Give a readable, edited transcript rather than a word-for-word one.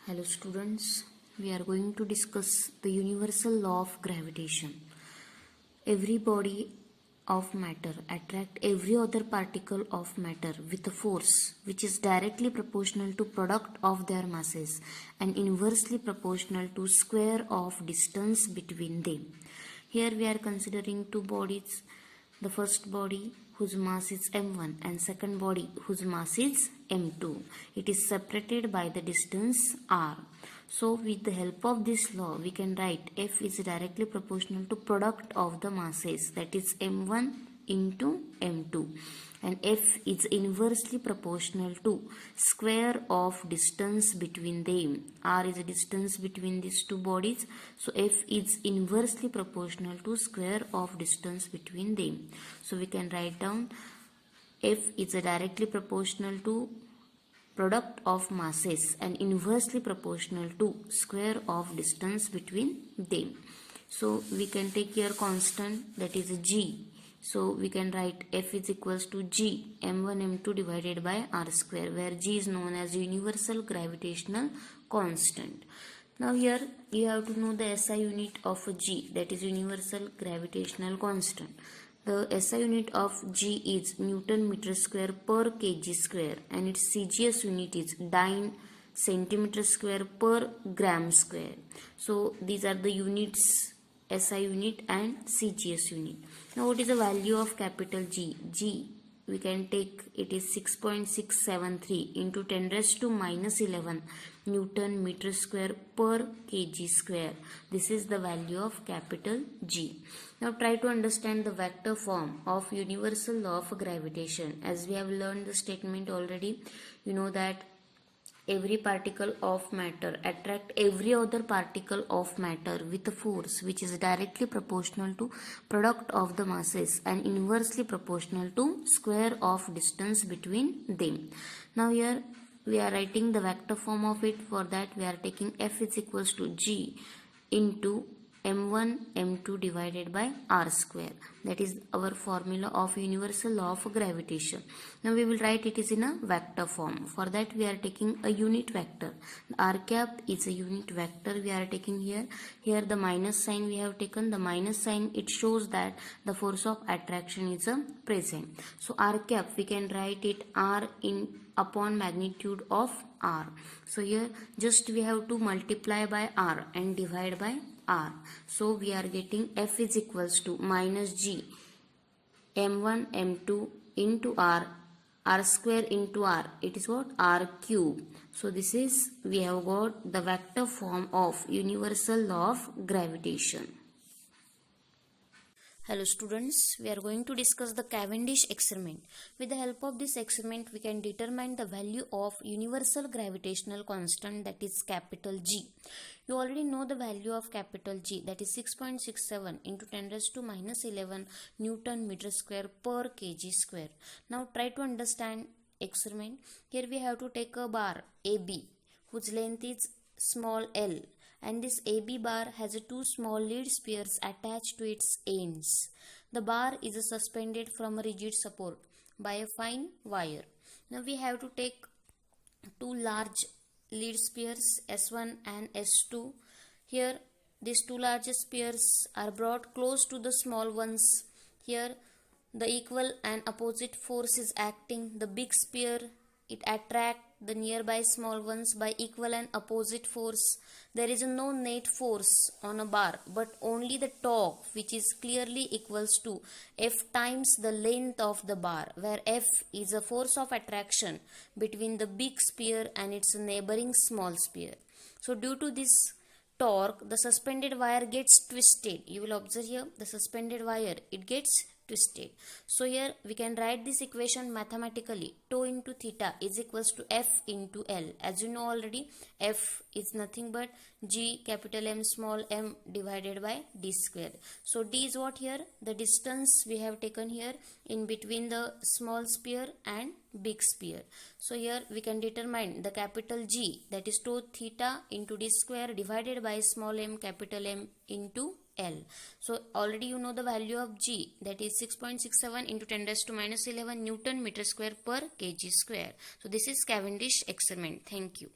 Hello students, we are going to discuss the universal law of gravitation. Every body of matter attract every other particle of matter with a force which is directly proportional to product of their masses and inversely proportional to square of distance between them. Here we are considering two bodies. The first body whose mass is m1 and second body whose mass is m2. It is separated by the distance r. So with the help of this law we can write F is directly proportional to product of the masses, that is m1 into m2, and F is inversely proportional to square of distance between them. R is the distance between these two bodies, so F is inversely proportional to square of distance between them. So we can write down F is directly proportional to product of masses and inversely proportional to square of distance between them. So we can take here constant, that is G. So we can write F is equals to G m1 m2 divided by r square, where G is known as universal gravitational constant. Now here you have to know the SI unit of G, that is universal gravitational constant. The SI unit of G is Newton meter square per kg square, and its CGS unit is dyne centimeter square per gram square. So these are the units, SI unit and CGS unit. Now what is the value of capital G? G we can take, it is 6.673 into 10 raised to minus 11 Newton meter square per kg square. This is the value of capital G. Now try to understand the vector form of universal law of gravitation. As we have learned the statement already, you know that every particle of matter attract every other particle of matter with a force which is directly proportional to product of the masses and inversely proportional to square of distance between them. Now here we are writing the vector form of it. For that we are taking F is equals to G into m1 m2 divided by r square. That is our formula of universal law of gravitation. Now we will write it is in a vector form. For that we are taking a unit vector. R cap is a unit vector we are taking here. Here the minus sign we have taken. The minus sign, it shows that the force of attraction is present. So R cap we can write it R in upon magnitude of R. So here just we have to multiply by R and divide by R. So we are getting F is equals to minus G m1 m2 into R square into R. It is what? R cube. So this is, we have got the vector form of universal law of gravitation. Hello students, we are going to discuss the Cavendish experiment. With the help of this experiment, we can determine the value of universal gravitational constant, that is capital G. You already know the value of capital G, that is 6.67 into 10 raised to minus 11 Newton meter square per kg square. Now try to understand experiment. Here we have to take a bar AB whose length is small l, and this AB bar has two small lead spheres attached to its ends. The bar is suspended from a rigid support by a fine wire. Now we have to take two large lead spheres S1 and S2. Here these two large spheres are brought close to the small ones. Here the equal and opposite force is acting. The big sphere, it attracts the nearby small ones by equal and opposite force. There is no net force on a bar, but only the torque, which is clearly equals to F times the length of the bar, where F is a force of attraction between the big sphere and its neighboring small sphere. So due to this torque, the suspended wire gets twisted. You will observe here the suspended wire, it gets twisted. So here we can write this equation mathematically. Tau into theta is equals to F into L. As you know already, F is nothing but G capital M small m divided by d square. So d is what here? The distance we have taken here in between the small sphere and big sphere. So here we can determine the capital G, that is tau theta into d square divided by small m capital M into L. So already you know the value of G, that is 6.67 into 10 raised to minus 11 Newton meter square per kg square. So this is Cavendish experiment. Thank you.